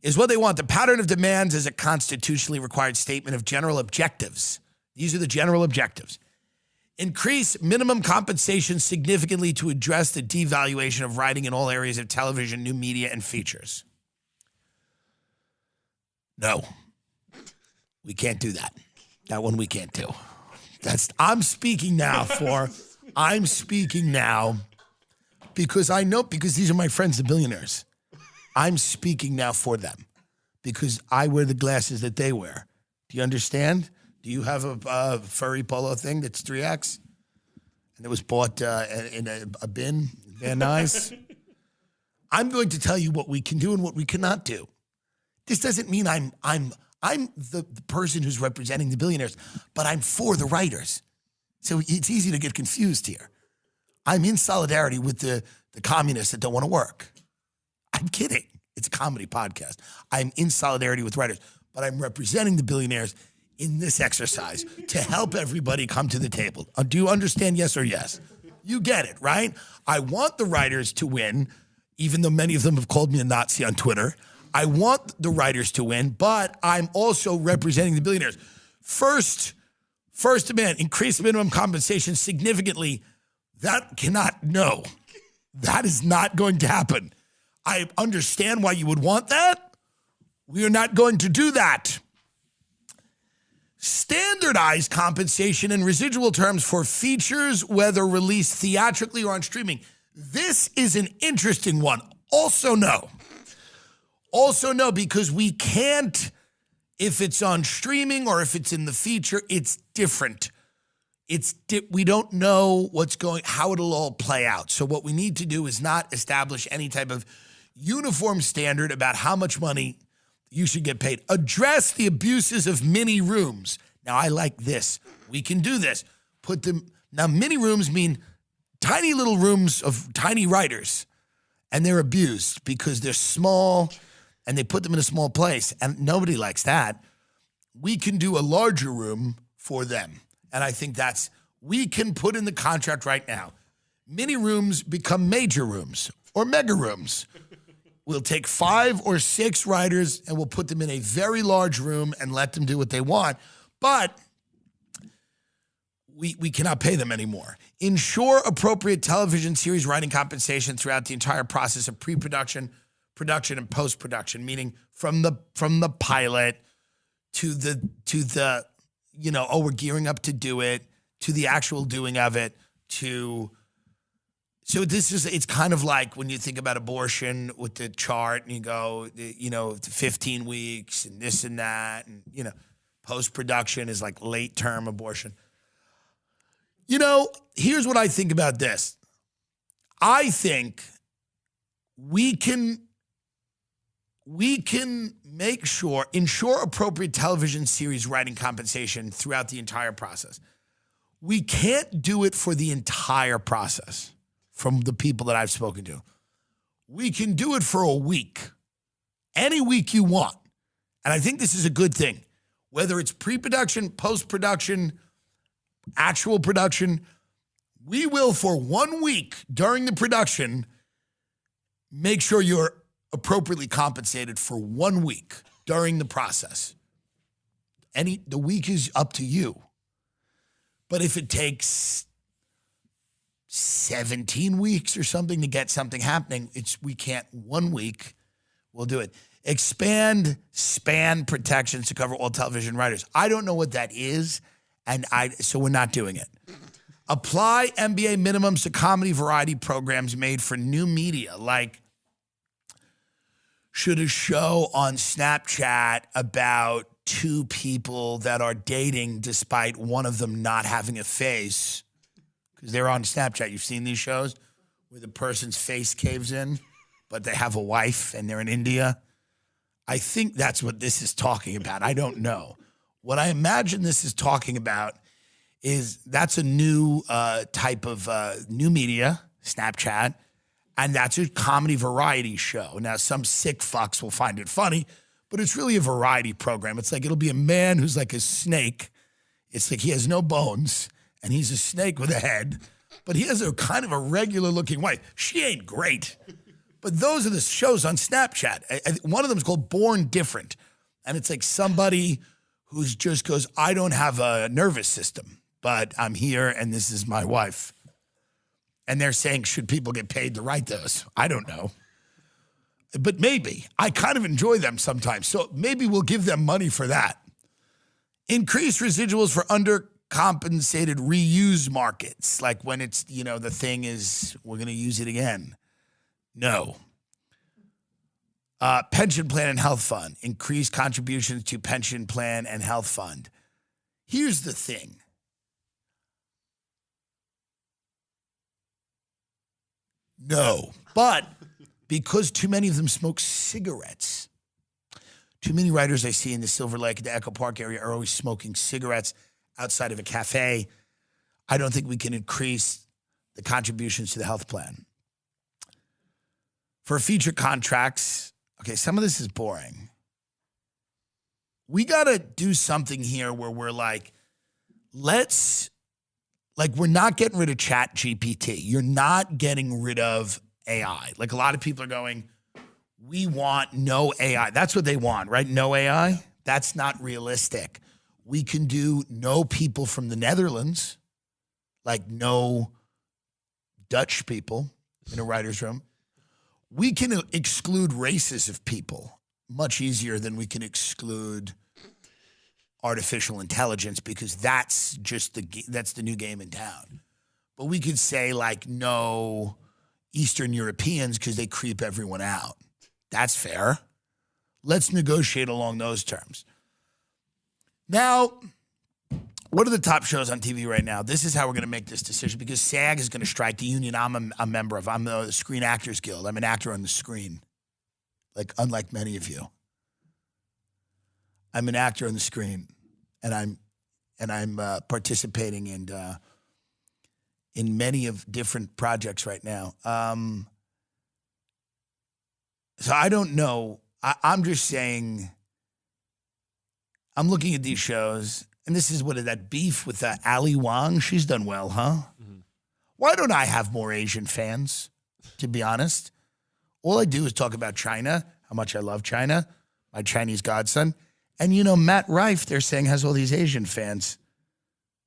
is what they want. The pattern of demands is a constitutionally required statement of general objectives. These are the general objectives. Increase minimum compensation significantly to address the devaluation of writing in all areas of television, new media, and features. No, we can't do that. That one we can't do. I'm speaking now because I know, because these are my friends, the billionaires. I'm speaking now for them because I wear the glasses that they wear. Do you understand? Do you have a furry polo thing that's 3X? And it was bought in a bin, Van Nuys? I'm going to tell you what we can do and what we cannot do. This doesn't mean I'm the person who's representing the billionaires, but I'm for the writers. So it's easy to get confused here. I'm in solidarity with the communists that don't want to work. I'm kidding. It's a comedy podcast. I'm in solidarity with writers, but I'm representing the billionaires in this exercise to help everybody come to the table. Do you understand, yes or yes? You get it, right? I want the writers to win, even though many of them have called me a Nazi on Twitter. I want the writers to win, but I'm also representing the billionaires. First demand, increase minimum compensation significantly. That is not going to happen. I understand why you would want that. We are not going to do that. Standardize compensation and residual terms for features, whether released theatrically or on streaming. This is an interesting one. Also no, because we can't, if it's on streaming or if it's in the feature, it's different. We don't know how it'll all play out. So what we need to do is not establish any type of uniform standard about how much money you should get paid. Address the abuses of mini rooms. Now, I like this. We can do this. Now, mini rooms mean tiny little rooms of tiny writers, and they're abused because they're small, and they put them in a small place, and nobody likes that. We can do a larger room for them, and I think we can put in the contract right now. Mini rooms become major rooms or mega rooms. We'll take 5 or 6 writers and we'll put them in a very large room and let them do what they want. But we cannot pay them anymore. Ensure appropriate television series writing compensation throughout the entire process of pre-production, production, and post-production, meaning from the pilot to the we're gearing up to do it, to the actual doing of it, So it's kind of like when you think about abortion with the chart and you go, 15 weeks and this and that. And, post-production is like late-term abortion. Here's what I think about this. I think we can ensure appropriate television series writing compensation throughout the entire process. We can't do it for the entire process. From the people that I've spoken to. We can do it for a week. Any week you want. And I think this is a good thing. Whether it's pre-production, post-production, actual production, we will for 1 week during the production make sure you're appropriately compensated for 1 week during the process. The week is up to you. But if it takes 17 weeks or something to get something happening, we can't 1 week, we'll do it. Expand span protections to cover all television writers. I don't know what that is, so we're not doing it. Apply MBA minimums to comedy variety programs made for new media, like should a show on Snapchat about 2 people that are dating despite one of them not having a face, because they're on Snapchat. You've seen these shows where the person's face caves in, but they have a wife and they're in India. I think that's what this is talking about. I don't know. What I imagine this is talking about is that's a new type of new media, Snapchat, and that's a comedy variety show. Now, some sick fucks will find it funny, but it's really a variety program. It's like it'll be a man who's like a snake. It's like he has no bones. And he's a snake with a head, but he has a kind of a regular-looking wife. She ain't great, But those are the shows on Snapchat. One of them is called Born Different. And it's like somebody who's just goes, I don't have a nervous system, but I'm here and this is my wife. And they're saying, should people get paid to write those? I don't know. But maybe. I kind of enjoy them sometimes. So maybe we'll give them money for that. Increase residuals for undercompensated reuse markets. Like when it's, the thing is, we're going to use it again. No. Pension plan and health fund. Increase contributions to pension plan and health fund. Here's the thing. No. But because too many of them smoke cigarettes, too many writers I see in the Silver Lake, the Echo Park area are always smoking cigarettes outside of a cafe. I don't think we can increase the contributions to the health plan. For feature contracts, okay, some of this is boring. We got to do something here where we're like, we're not getting rid of Chat GPT. You're not getting rid of AI. Like a lot of people are going, we want no AI. That's what they want, right? No AI. That's not realistic. We can do no people from the Netherlands, like no Dutch people in a writer's room. We can exclude races of people much easier than we can exclude artificial intelligence because that's the new game in town. But we could say like no Eastern Europeans because they creep everyone out. That's fair. Let's negotiate along those terms. Now, what are the top shows on TV right now? This is how we're going to make this decision because SAG is going to strike, the union I'm a member of. I'm the Screen Actors Guild. I'm an actor on the screen, like unlike many of you. I'm an actor on the screen, and I'm participating in many of different projects right now. So I don't know. I'm just saying, I'm looking at these shows. And this is that beef with Ali Wong. She's done well, huh? Mm-hmm. Why don't I have more Asian fans, to be honest? All I do is talk about China, how much I love China, my Chinese godson. And, Matt Rife, they're saying, has all these Asian fans.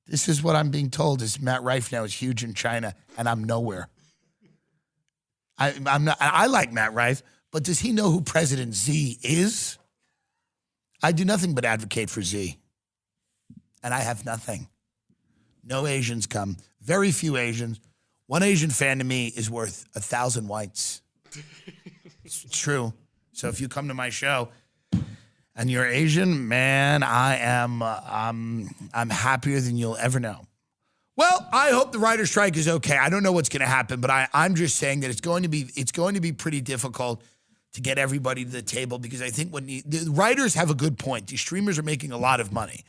This is what I'm being told is Matt Rife now is huge in China, and I'm nowhere. I'm not. I like Matt Rife, but does he know who President Xi is? I do nothing but advocate for Xi. And I have nothing. No Asians come. Very few Asians. One Asian fan to me is worth 1,000 whites. It's true. So if you come to my show and you're Asian, man, I'm happier than you'll ever know. Well, I hope the writer's strike is okay. I don't know what's going to happen, but I'm just saying that it's going to be pretty difficult to get everybody to the table because I think when the writers have a good point. These streamers are making a lot of money.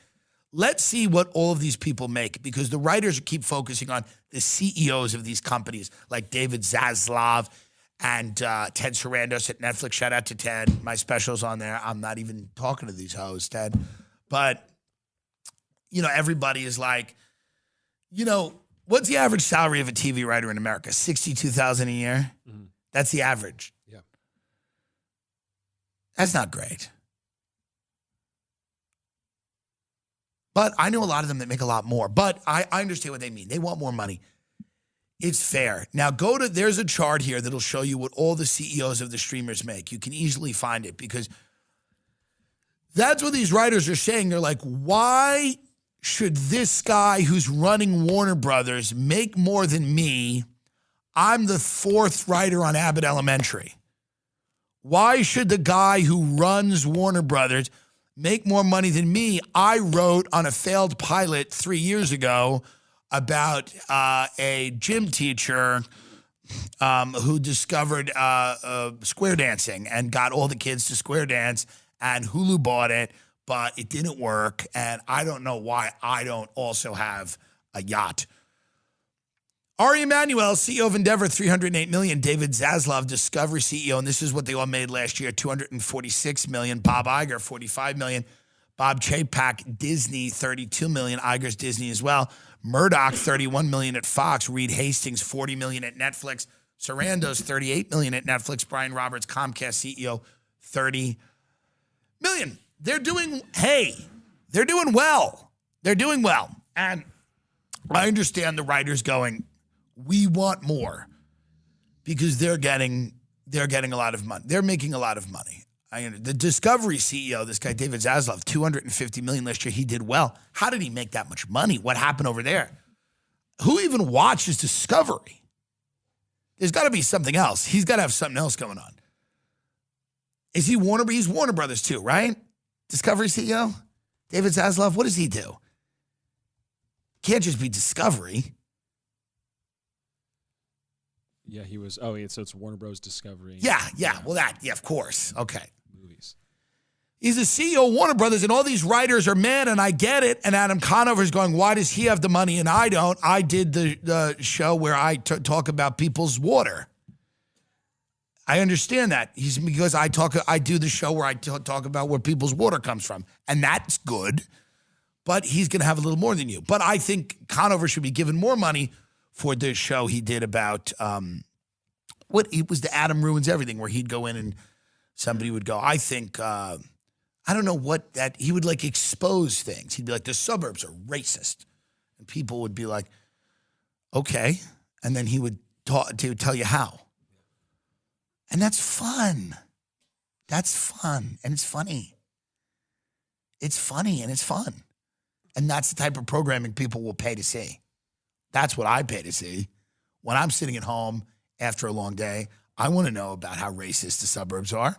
Let's see what all of these people make because the writers keep focusing on the CEOs of these companies like David Zaslav and Ted Sarandos at Netflix. Shout out to Ted. My special's on there. I'm not even talking to these hoes, Ted. But, everybody is like, what's the average salary of a TV writer in America? $62,000 a year? Mm-hmm. That's the average. Yeah. That's not great. But I know a lot of them that make a lot more. But I understand what they mean. They want more money. It's fair. Now there's a chart here that'll show you what all the CEOs of the streamers make. You can easily find it because that's what these writers are saying. They're like, why should this guy who's running Warner Brothers make more than me? I'm the fourth writer on Abbott Elementary. Why should the guy who runs Warner Brothers make more money than me? I wrote on a failed pilot 3 years ago about a gym teacher who discovered square dancing and got all the kids to square dance, and Hulu bought it, but it didn't work, and I don't know why I don't also have a yacht. Ari Emanuel, CEO of Endeavor, $308 million. David Zaslav, Discovery CEO, and this is what they all made last year, $246 million. Bob Iger, $45 million. Bob Chapek, Disney, $32 million. Iger's Disney as well. Murdoch, $31 million at Fox. Reed Hastings, $40 million at Netflix. Sarando's $38 million at Netflix. Brian Roberts, Comcast CEO, $30 million. They're doing well. They're doing well. And I understand the writers going, we want more because they're getting a lot of money. They're making a lot of money. The Discovery CEO, this guy David Zaslav, $250 million last year. He did well. How did he make that much money? What happened over there? Who even watches Discovery? There's got to be something else. He's got to have something else going on. Is he Warner? He's Warner Brothers too, right? Discovery CEO? David Zaslav, what does he do? Can't just be Discovery. Yeah, he was. Oh, so it's Warner Bros. Discovery. Yeah. Well, of course. Okay. Movies. He's the CEO of Warner Brothers, and all these writers are mad, and I get it. And Adam Conover's going, why does he have the money and I don't? I did the show where I talk about people's water. I understand that. Because I do the show where I talk about where people's water comes from, and that's good. But he's going to have a little more than you. But I think Conover should be given more money for the show he did about what it was, the Adam Ruins Everything, where he'd go in and somebody would go, I think, I don't know what that, he would like expose things. He'd be like, the suburbs are racist. And people would be like, okay. And then he would tell you how. And that's fun. That's fun. And it's funny. It's funny and it's fun. And that's the type of programming people will pay to see. That's what I pay to see. When I'm sitting at home after a long day, I want to know about how racist the suburbs are.